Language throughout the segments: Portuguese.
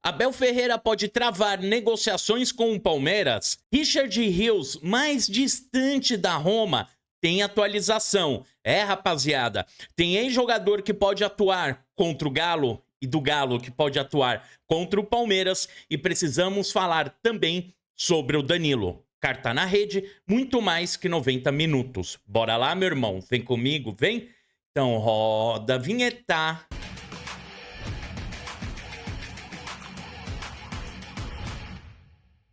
Abel Ferreira pode travar negociações com o Palmeiras. Richard Rios, mais distante da Roma, tem atualização. Rapaziada, tem ex-jogador que pode atuar contra o Galo e do Galo que pode atuar contra o Palmeiras. E precisamos falar também sobre o Danilo. Carta na rede, muito mais que 90 minutos. Bora lá, meu irmão? Vem comigo, vem? Então roda a vinheta.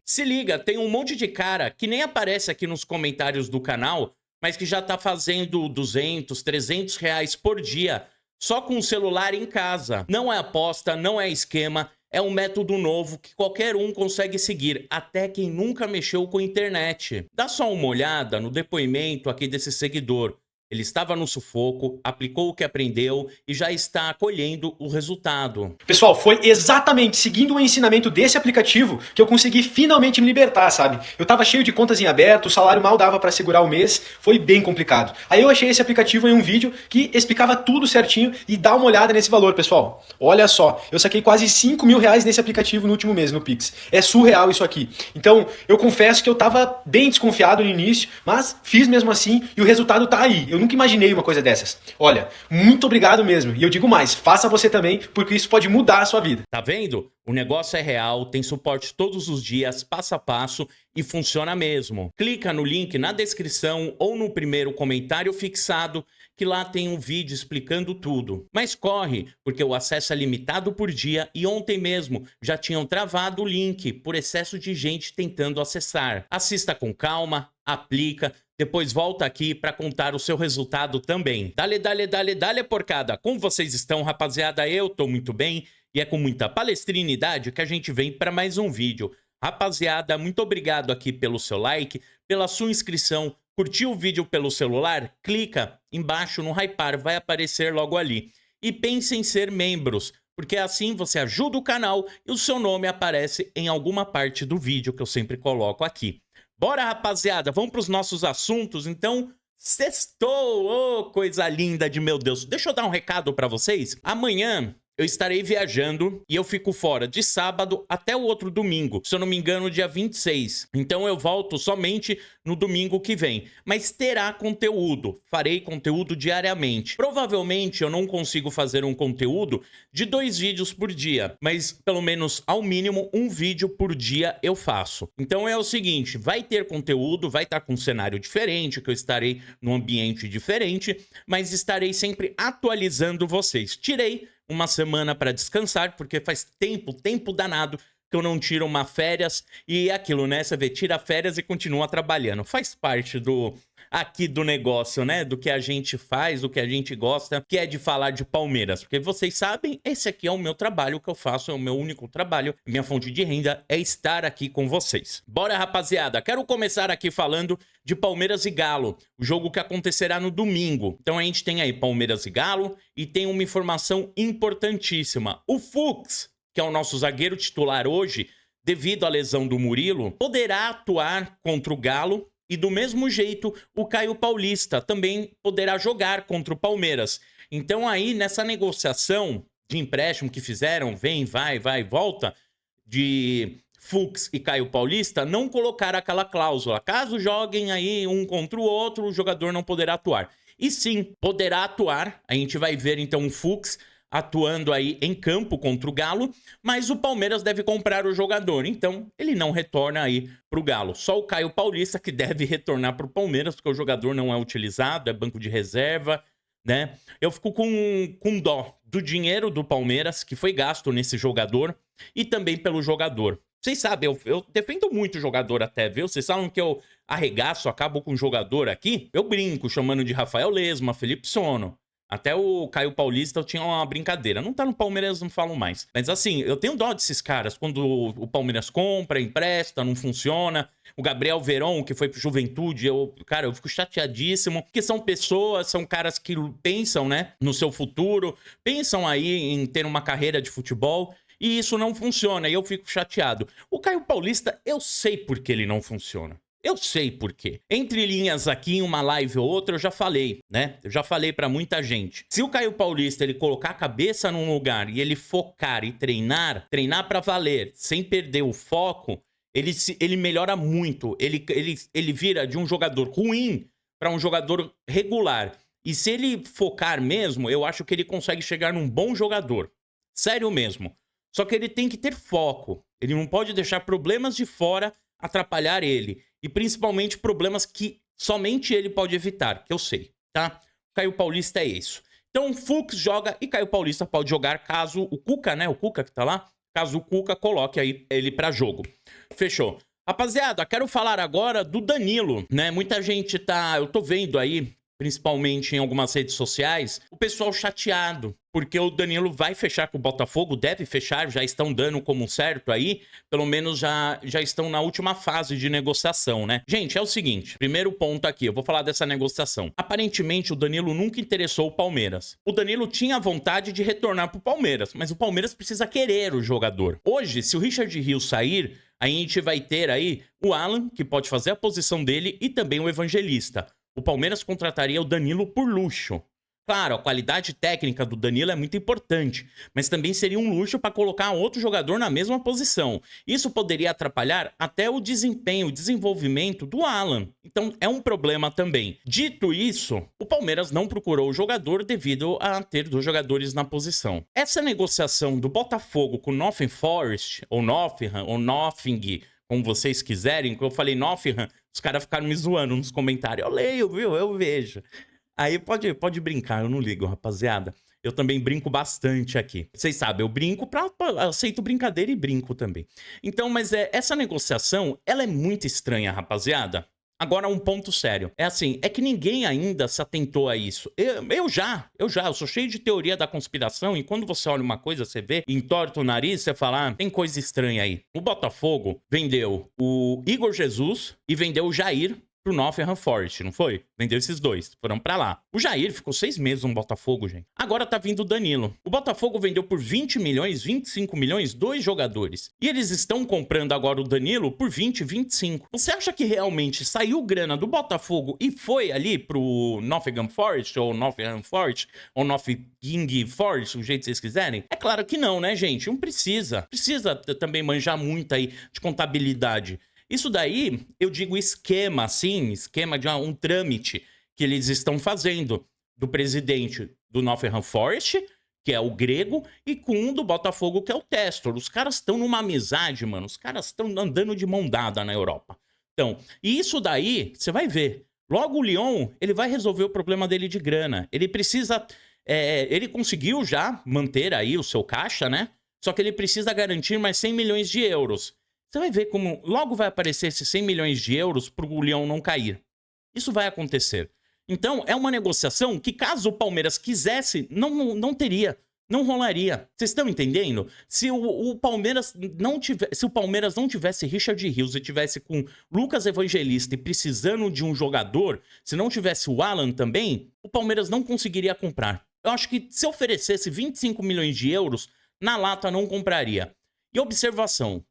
Se liga, tem um monte de cara que nem aparece aqui nos comentários do canal, mas que já tá fazendo 200, 300 reais por dia só com o celular em casa. Não é aposta, não é esquema, é um método novo que qualquer um consegue seguir, até quem nunca mexeu com internet. Dá só uma olhada no depoimento aqui desse seguidor. Ele estava no sufoco, aplicou o que aprendeu e já está colhendo o resultado. Pessoal, foi exatamente seguindo o ensinamento desse aplicativo que eu consegui finalmente me libertar, sabe? Eu tava cheio de contas em aberto, o salário mal dava para segurar o mês, foi bem complicado. Aí eu achei esse aplicativo em um vídeo que explicava tudo certinho e dá uma olhada nesse valor, pessoal. Olha só, eu saquei quase 5 mil reais nesse aplicativo no último mês, no Pix. É surreal isso aqui. Então, eu confesso que eu tava bem desconfiado no início, mas fiz mesmo assim e o resultado tá aí. Eu nunca imaginei uma coisa dessas. Olha, muito obrigado mesmo. E eu digo mais, faça você também, porque isso pode mudar a sua vida. Tá vendo? O negócio é real, tem suporte todos os dias, passo a passo e funciona mesmo. Clica no link na descrição ou no primeiro comentário fixado, que lá tem um vídeo explicando tudo. Mas corre, porque o acesso é limitado por dia e ontem mesmo já tinham travado o link por excesso de gente tentando acessar. Assista com calma, aplica, depois volta aqui para contar o seu resultado também. Dale, porcada. Como vocês estão, rapaziada? Eu tô muito bem e é com muita palestrinidade que a gente vem para mais um vídeo. Rapaziada, muito obrigado aqui pelo seu like, pela sua inscrição. Curtiu o vídeo pelo celular? Clica embaixo no hypar, vai aparecer logo ali. E pense em ser membros, porque assim você ajuda o canal e o seu nome aparece em alguma parte do vídeo que eu sempre coloco aqui. Bora, rapaziada, vamos para os nossos assuntos, então. Sextou, oh, coisa linda de meu Deus. Deixa eu dar um recado para vocês. Amanhã eu estarei viajando e eu fico fora de sábado até o outro domingo. Se eu não me engano, dia 26. Então eu volto somente no domingo que vem. Mas terá conteúdo. Farei conteúdo diariamente. Provavelmente eu não consigo fazer um conteúdo de 2 vídeos por dia. Mas pelo menos, ao mínimo, um vídeo por dia eu faço. Então é o seguinte, vai ter conteúdo, vai estar com um cenário diferente, que eu estarei num ambiente diferente, mas estarei sempre atualizando vocês. Tirei uma semana para descansar, porque faz tempo danado que eu não tiro uma férias e é aquilo, né? Você vê, tira férias e continua trabalhando. Faz parte aqui do negócio, né? Do que a gente faz, do que a gente gosta, que é de falar de Palmeiras. Porque vocês sabem, esse aqui é o meu trabalho que eu faço, é o meu único trabalho. Minha fonte de renda é estar aqui com vocês. Bora, rapaziada. Quero começar aqui falando de Palmeiras e Galo, o jogo que acontecerá no domingo. Então a gente tem aí Palmeiras e Galo e tem uma informação importantíssima. O Fux, que é o nosso zagueiro titular hoje, devido à lesão do Murilo, poderá atuar contra o Galo e do mesmo jeito o Caio Paulista também poderá jogar contra o Palmeiras. Então aí nessa negociação de empréstimo que fizeram, vem, vai, volta, de Fux e Caio Paulista, não colocar aquela cláusula. Caso joguem aí um contra o outro, o jogador não poderá atuar. E sim, poderá atuar. A gente vai ver então o Fux atuando aí em campo contra o Galo, mas o Palmeiras deve comprar o jogador, então ele não retorna aí pro Galo. Só o Caio Paulista que deve retornar pro Palmeiras, porque o jogador não é utilizado, é banco de reserva, né? Eu fico com dó do dinheiro do Palmeiras, que foi gasto nesse jogador, e também pelo jogador. Vocês sabem, eu defendo muito o jogador até, viu? Vocês sabem que eu arregaço, acabo com o jogador aqui? Eu brinco, chamando de Rafael Lesma, Felipe Sono. Até o Caio Paulista eu tinha uma brincadeira. Não tá no Palmeiras, não falo mais. Mas assim, eu tenho dó desses caras. Quando o Palmeiras compra, empresta, não funciona. O Gabriel Veron, que foi pro Juventude, eu fico chateadíssimo. Porque são pessoas, são caras que pensam, né, no seu futuro. Pensam aí em ter uma carreira de futebol. E isso não funciona, e eu fico chateado. O Caio Paulista, eu sei por que ele não funciona. Eu sei por quê. Entre linhas aqui, em uma live ou outra, eu já falei, né? Eu já falei pra muita gente. Se o Caio Paulista, ele colocar a cabeça num lugar e ele focar e treinar pra valer, sem perder o foco, ele melhora muito. Ele vira de um jogador ruim pra um jogador regular. E se ele focar mesmo, eu acho que ele consegue chegar num bom jogador. Sério mesmo. Só que ele tem que ter foco. Ele não pode deixar problemas de fora atrapalhar ele. E principalmente problemas que somente ele pode evitar, que eu sei, tá? Caio Paulista é isso. Então, Fux joga e Caio Paulista pode jogar caso o Cuca, né? O Cuca que tá lá. Caso o Cuca coloque aí ele pra jogo. Fechou. Rapaziada, quero falar agora do Danilo, né? Muita gente tá... Eu tô vendo aí, principalmente em algumas redes sociais, o pessoal chateado, porque o Danilo vai fechar com o Botafogo, deve fechar, já estão dando como certo aí, pelo menos já estão na última fase de negociação, né? Gente, é o seguinte, primeiro ponto aqui, eu vou falar dessa negociação. Aparentemente, o Danilo nunca interessou o Palmeiras. O Danilo tinha vontade de retornar pro Palmeiras, mas o Palmeiras precisa querer o jogador. Hoje, se o Richard Rios sair, a gente vai ter aí o Alan, que pode fazer a posição dele, e também o Evangelista. O Palmeiras contrataria o Danilo por luxo. Claro, a qualidade técnica do Danilo é muito importante, mas também seria um luxo para colocar outro jogador na mesma posição. Isso poderia atrapalhar até o desempenho, o desenvolvimento do Alan. Então é um problema também. Dito isso, o Palmeiras não procurou o jogador devido a ter 2 jogadores na posição. Essa negociação do Botafogo com o Nottingham Forest, ou Nottingham, ou Nothing, como vocês quiserem, que eu falei Nottingham, os caras ficaram me zoando nos comentários. Eu leio, viu? Eu vejo. Aí pode brincar, eu não ligo, rapaziada. Eu também brinco bastante aqui. Vocês sabem, eu brinco aceito brincadeira e brinco também. Então, mas essa negociação, ela é muito estranha, rapaziada. Agora, um ponto sério. É assim, é que ninguém ainda se atentou a isso. Eu sou cheio de teoria da conspiração e quando você olha uma coisa, você vê, entorta o nariz, você fala, tem coisa estranha aí. O Botafogo vendeu o Igor Jesus e vendeu o Jair pro Nottingham Forest, não foi? Vendeu esses 2, foram pra lá. O Jair ficou 6 meses no Botafogo, gente. Agora tá vindo o Danilo. O Botafogo vendeu por 20 milhões, 25 milhões, 2 jogadores. E eles estão comprando agora o Danilo por 20, 25. Você acha que realmente saiu grana do Botafogo e foi ali pro Nottingham Forest, ou Nottingham Forest, ou Nottingham Forest, do jeito que vocês quiserem? É claro que não, né, gente? Não precisa. Precisa também manjar muito aí de contabilidade. Isso daí, eu digo esquema, assim, esquema de um trâmite que eles estão fazendo do presidente do Nottingham Forest, que é o grego, e com um do Botafogo, que é o Testor. Os caras estão numa amizade, mano. Os caras estão andando de mão dada na Europa. Então, e isso daí, você vai ver. Logo o Lyon, ele vai resolver o problema dele de grana. Ele precisa... ele conseguiu já manter aí o seu caixa, né? Só que ele precisa garantir mais 100 milhões de euros. Você vai ver como logo vai aparecer esses 100 milhões de euros para o Leão não cair. Isso vai acontecer. Então, é uma negociação que, caso o Palmeiras quisesse, não teria. Não rolaria. Vocês estão entendendo? Se o Palmeiras não tivesse Richard Rios e tivesse com Lucas Evangelista e precisando de um jogador, se não tivesse o Alan também, o Palmeiras não conseguiria comprar. Eu acho que se oferecesse 25 milhões de euros, na lata não compraria. E observação.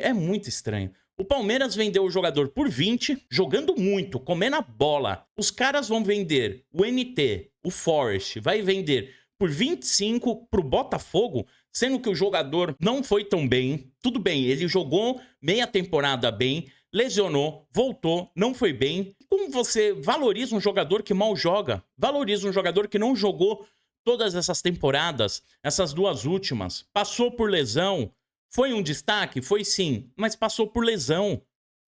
É muito estranho. O Palmeiras vendeu o jogador por 20, jogando muito, comendo a bola. Os caras vão vender o NT, o Forest, vai vender por 25 pro Botafogo, sendo que o jogador não foi tão bem. Tudo bem, ele jogou meia temporada bem, lesionou, voltou, não foi bem. Como você valoriza um jogador que mal joga? Valoriza um jogador que não jogou todas essas temporadas, essas 2 últimas, passou por lesão. Foi um destaque? Foi sim, mas passou por lesão.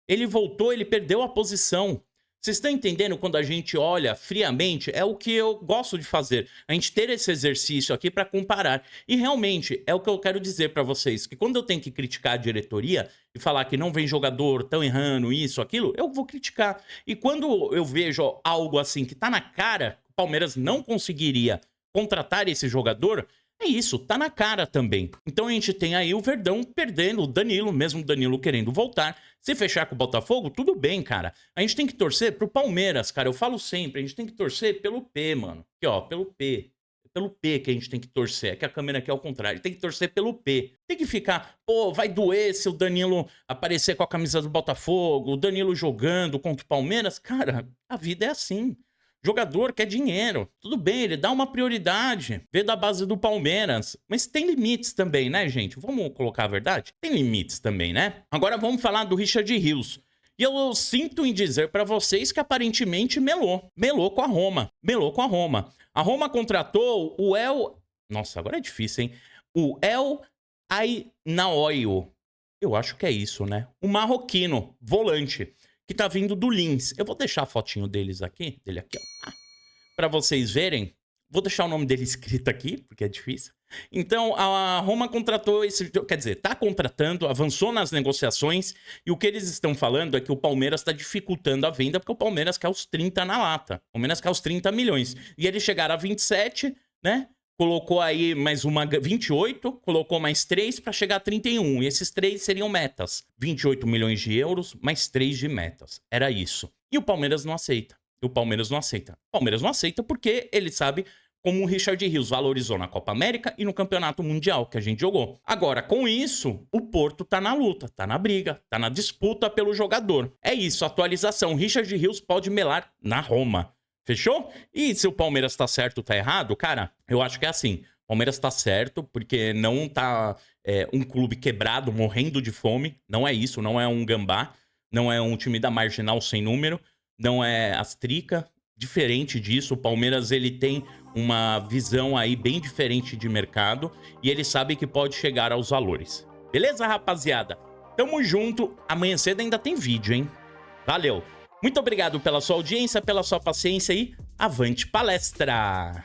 Ele voltou, ele perdeu a posição. Vocês estão entendendo quando a gente olha friamente? É o que eu gosto de fazer. A gente ter esse exercício aqui para comparar. E realmente, é o que eu quero dizer para vocês. Que quando eu tenho que criticar a diretoria e falar que não vem jogador, tão errando, isso, aquilo, eu vou criticar. E quando eu vejo algo assim que tá na cara, o Palmeiras não conseguiria contratar esse jogador... É isso, tá na cara também. Então a gente tem aí o Verdão perdendo o Danilo, mesmo o Danilo querendo voltar. Se fechar com o Botafogo, tudo bem, cara. A gente tem que torcer pro Palmeiras, cara. Eu falo sempre, a gente tem que torcer pelo P, mano. Aqui, ó, pelo P. pelo P que a gente tem que torcer. É que a câmera aqui é ao contrário. Tem que torcer pelo P. Tem que ficar, pô, vai doer se o Danilo aparecer com a camisa do Botafogo, o Danilo jogando contra o Palmeiras. Cara, a vida é assim. Jogador quer dinheiro. Tudo bem, ele dá uma prioridade. Vê da base do Palmeiras. Mas tem limites também, né, gente? Vamos colocar a verdade? Tem limites também, né? Agora vamos falar do Richard Rios. E eu sinto em dizer pra vocês que aparentemente melou. Melou com a Roma. Melou com a Roma. A Roma contratou o El... Nossa, agora é difícil, hein? O El Ainaoio. Eu acho que é isso, né? O marroquino, volante, que tá vindo do Linz. Eu vou deixar a fotinho dele aqui, ó. Pra vocês verem. Vou deixar o nome dele escrito aqui, porque é difícil. Então, a Roma contratou esse... Quer dizer, tá contratando, avançou nas negociações, e o que eles estão falando é que o Palmeiras tá dificultando a venda, porque o Palmeiras quer os 30 na lata. O Palmeiras quer os 30 milhões. E eles chegaram a 27, né? Colocou aí mais uma 28, colocou mais 3 para chegar a 31. E esses 3 seriam metas. 28 milhões de euros, mais 3 de metas. Era isso. E o Palmeiras não aceita. O Palmeiras não aceita porque ele sabe como o Richard Rios valorizou na Copa América e no Campeonato Mundial que a gente jogou. Agora, com isso, o Porto tá na luta, tá na briga, tá na disputa pelo jogador. É isso, atualização. Richard Rios pode melar na Roma. Fechou? E se o Palmeiras tá certo ou tá errado, cara, eu acho que é assim. O Palmeiras tá certo, porque não tá um clube quebrado, morrendo de fome. Não é isso, não é um Gambá. Não é um time da Marginal sem número. Não é Astrica. Diferente disso, o Palmeiras ele tem uma visão aí bem diferente de mercado. E ele sabe que pode chegar aos valores. Beleza, rapaziada? Tamo junto. Amanhã cedo ainda tem vídeo, hein? Valeu! Muito obrigado pela sua audiência, pela sua paciência e avante palestra!